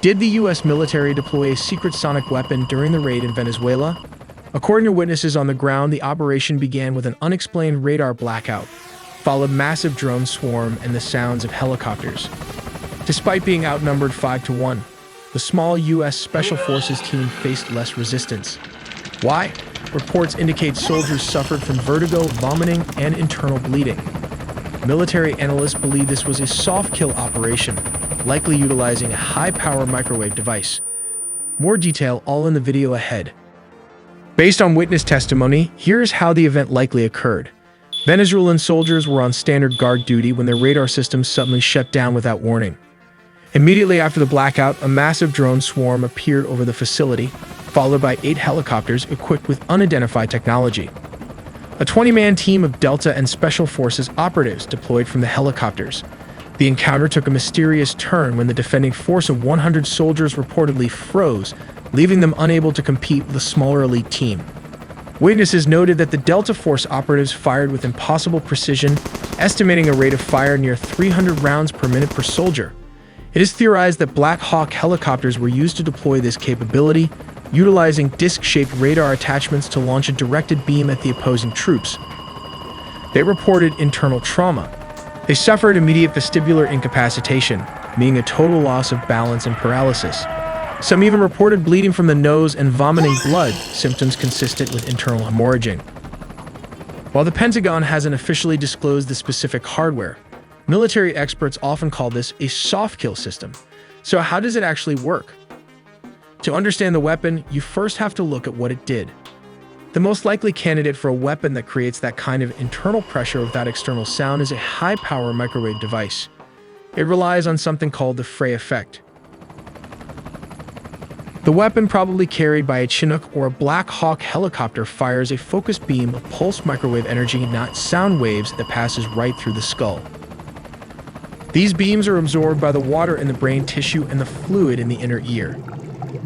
Did the U.S. military deploy a secret sonic weapon during the raid in Venezuela? According to witnesses on the ground, the operation began with an unexplained radar blackout, followed massive drone swarm and the sounds of helicopters. Despite being outnumbered 5-1, the small U.S. Special Forces team faced less resistance. Why? Reports indicate soldiers suffered from vertigo, vomiting, and internal bleeding. Military analysts believe this was a soft kill operation, likely utilizing a high-power microwave device. More detail all in the video ahead. Based on witness testimony, here's how the event likely occurred. Venezuelan soldiers were on standard guard duty when their radar systems suddenly shut down without warning. Immediately after the blackout, a massive drone swarm appeared over the facility, followed by 8 helicopters equipped with unidentified technology. A 20-man team of Delta and Special Forces operatives deployed from the helicopters. The encounter took a mysterious turn when the defending force of 100 soldiers reportedly froze, leaving them unable to compete with a smaller elite team. Witnesses noted that the Delta Force operatives fired with impossible precision, estimating a rate of fire near 300 rounds per minute per soldier. It is theorized that Black Hawk helicopters were used to deploy this capability, utilizing disc-shaped radar attachments to launch a directed beam at the opposing troops. They reported internal trauma. They suffered immediate vestibular incapacitation, meaning a total loss of balance and paralysis. Some even reported bleeding from the nose and vomiting blood, symptoms consistent with internal hemorrhaging. While the Pentagon hasn't officially disclosed the specific hardware, military experts often call this a soft kill system. So how does it actually work? To understand the weapon, you first have to look at what it did. The most likely candidate for a weapon that creates that kind of internal pressure without external sound is a high-power microwave device. It relies on something called the Fray effect. The weapon, probably carried by a Chinook or a Black Hawk helicopter, fires a focused beam of pulsed microwave energy, not sound waves, that passes right through the skull. These beams are absorbed by the water in the brain tissue and the fluid in the inner ear.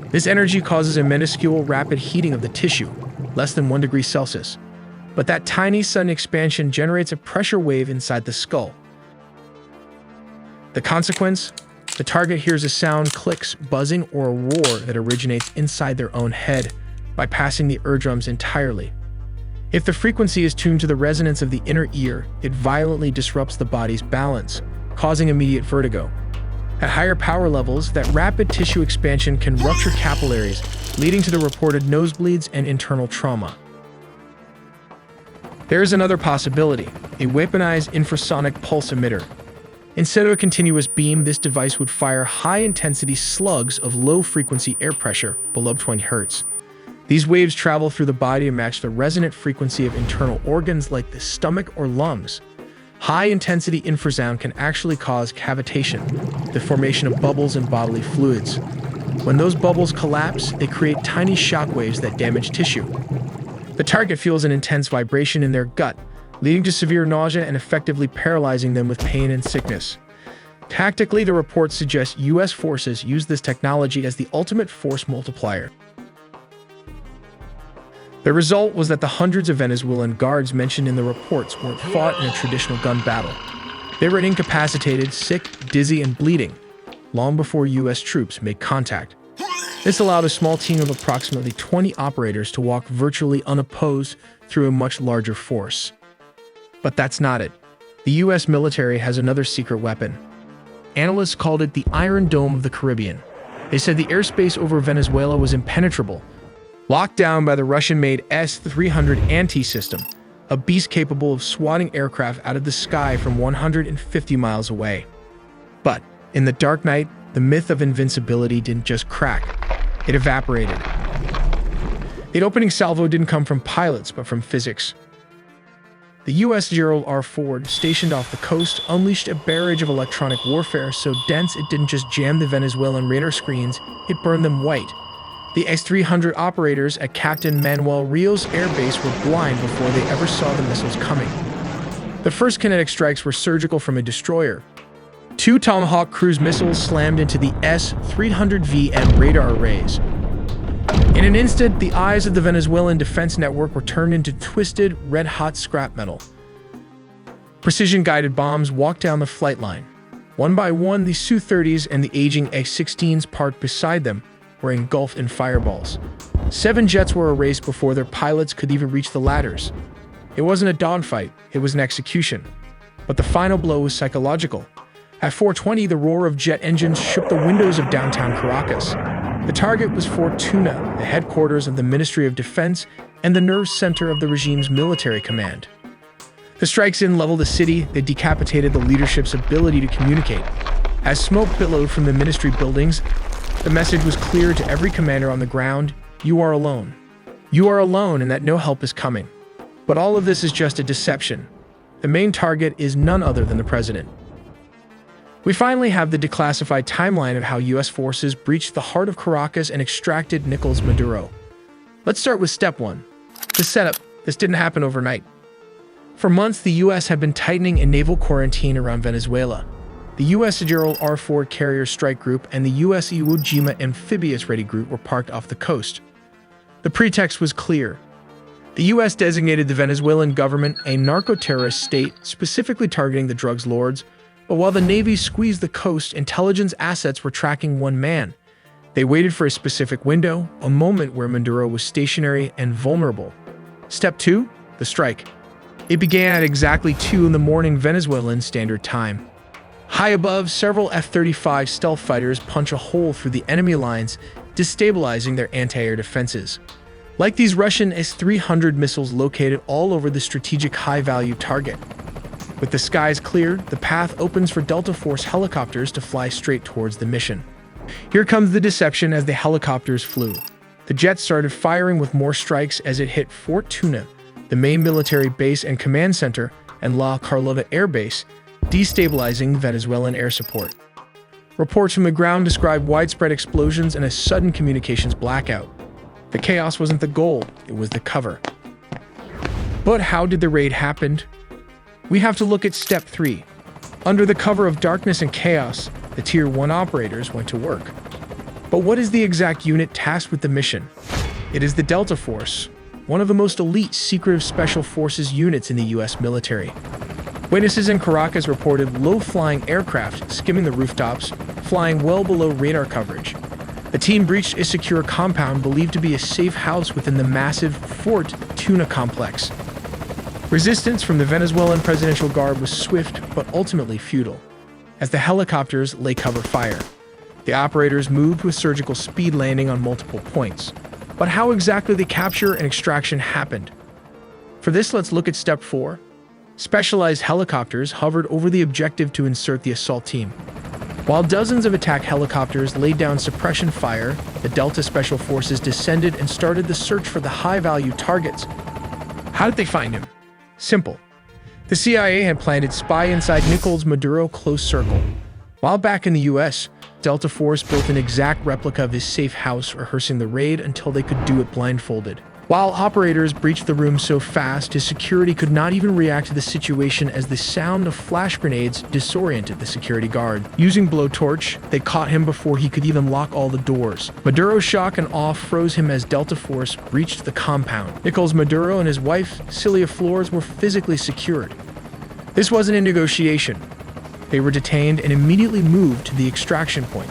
This energy causes a minuscule rapid heating of the tissue, less than 1 degree Celsius. But that tiny sudden expansion generates a pressure wave inside the skull. The consequence? The target hears a sound, clicks, buzzing, or a roar that originates inside their own head, bypassing the eardrums entirely. If the frequency is tuned to the resonance of the inner ear, it violently disrupts the body's balance, causing immediate vertigo. At higher power levels, that rapid tissue expansion can rupture capillaries, leading to the reported nosebleeds and internal trauma. There is another possibility, a weaponized infrasonic pulse emitter. Instead of a continuous beam, this device would fire high-intensity slugs of low-frequency air pressure below 20 Hz. These waves travel through the body to match the resonant frequency of internal organs like the stomach or lungs. High-intensity infrasound can actually cause cavitation, the formation of bubbles in bodily fluids. When those bubbles collapse, they create tiny shock waves that damage tissue. The target feels an intense vibration in their gut, leading to severe nausea and effectively paralyzing them with pain and sickness. Tactically, the reports suggest U.S. forces use this technology as the ultimate force multiplier. The result was that the hundreds of Venezuelan guards mentioned in the reports weren't fought in a traditional gun battle. They were incapacitated, sick, dizzy, and bleeding, long before U.S. troops made contact. This allowed a small team of approximately 20 operators to walk virtually unopposed through a much larger force. But that's not it. The U.S. military has another secret weapon. Analysts called it the Iron Dome of the Caribbean. They said the airspace over Venezuela was impenetrable, locked down by the Russian-made S-300 anti-system, a beast capable of swatting aircraft out of the sky from 150 miles away. But in the dark night, the myth of invincibility didn't just crack, it evaporated. The opening salvo didn't come from pilots, but from physics. The U.S. Gerald R. Ford, stationed off the coast, unleashed a barrage of electronic warfare so dense it didn't just jam the Venezuelan radar screens, it burned them white. The S-300 operators at Captain Manuel Rios Air Base were blind before they ever saw the missiles coming. The first kinetic strikes were surgical from a destroyer. 2 Tomahawk cruise missiles slammed into the S-300VM radar arrays. In an instant, the eyes of the Venezuelan defense network were turned into twisted, red-hot scrap metal. Precision-guided bombs walked down the flight line. One by one, the Su-30s and the aging X-16s parked beside them were engulfed in fireballs. 7 jets were erased before their pilots could even reach the ladders. It wasn't a dogfight, it was an execution. But the final blow was psychological. At 4:20, the roar of jet engines shook the windows of downtown Caracas. The target was Fort Tuna, the headquarters of the Ministry of Defense and the nerve center of the regime's military command. The strikes didn't level the city, they decapitated the leadership's ability to communicate. As smoke billowed from the ministry buildings, the message was clear to every commander on the ground: you are alone. You are alone and that no help is coming. But all of this is just a deception. The main target is none other than the president. We finally have the declassified timeline of how US forces breached the heart of Caracas and extracted Nicolás Maduro. Let's start with step 1. The setup. This didn't happen overnight. For months, the US had been tightening a naval quarantine around Venezuela. The US Gerald R. Ford Carrier Strike Group and the US Iwo Jima Amphibious Ready Group were parked off the coast. The pretext was clear. The US designated the Venezuelan government a narco-terrorist state, specifically targeting the drugs lords, but while the Navy squeezed the coast, intelligence assets were tracking one man. They waited for a specific window, a moment where Maduro was stationary and vulnerable. Step 2. The strike. It began at exactly 2 in the morning Venezuelan Standard Time. High above, several F-35 stealth fighters punch a hole through the enemy lines, destabilizing their anti-air defenses. Like these Russian S-300 missiles located all over the strategic high-value target. With the skies cleared, the path opens for Delta Force helicopters to fly straight towards the mission. Here comes the deception as the helicopters flew. The jets started firing with more strikes as it hit Fort Tuna, the main military base and command center, and La Carlota Air Base, destabilizing Venezuelan air support. Reports from the ground describe widespread explosions and a sudden communications blackout. The chaos wasn't the goal, it was the cover. But how did the raid happen? We have to look at step 3. Under the cover of darkness and chaos, the Tier 1 operators went to work. But what is the exact unit tasked with the mission? It is the Delta Force, one of the most elite secretive special forces units in the US military. Witnesses in Caracas reported low-flying aircraft skimming the rooftops, flying well below radar coverage. The team breached a secure compound believed to be a safe house within the massive Fort Tuna complex. Resistance from the Venezuelan Presidential Guard was swift but ultimately futile, as the helicopters lay cover fire. The operators moved with surgical speed, landing on multiple points. But how exactly the capture and extraction happened? For this, let's look at step 4. Specialized helicopters hovered over the objective to insert the assault team. While dozens of attack helicopters laid down suppression fire, the Delta Special Forces descended and started the search for the high-value targets. How did they find him? Simple. The CIA had planted spy inside Nicolás Maduro close circle. While back in the US, Delta Force built an exact replica of his safe house, rehearsing the raid until they could do it blindfolded. While operators breached the room so fast, his security could not even react to the situation as the sound of flash grenades disoriented the security guard. Using blowtorch, they caught him before he could even lock all the doors. Maduro's shock and awe froze him as Delta Force breached the compound. Nicolás Maduro and his wife, Celia Flores, were physically secured. This wasn't a negotiation. They were detained and immediately moved to the extraction point.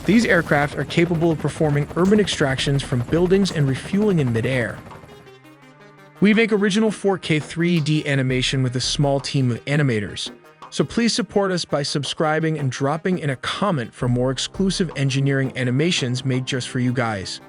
These aircraft are capable of performing urban extractions from buildings and refueling in midair. We make original 4K 3D animation with a small team of animators, so please support us by subscribing and dropping in a comment for more exclusive engineering animations made just for you guys.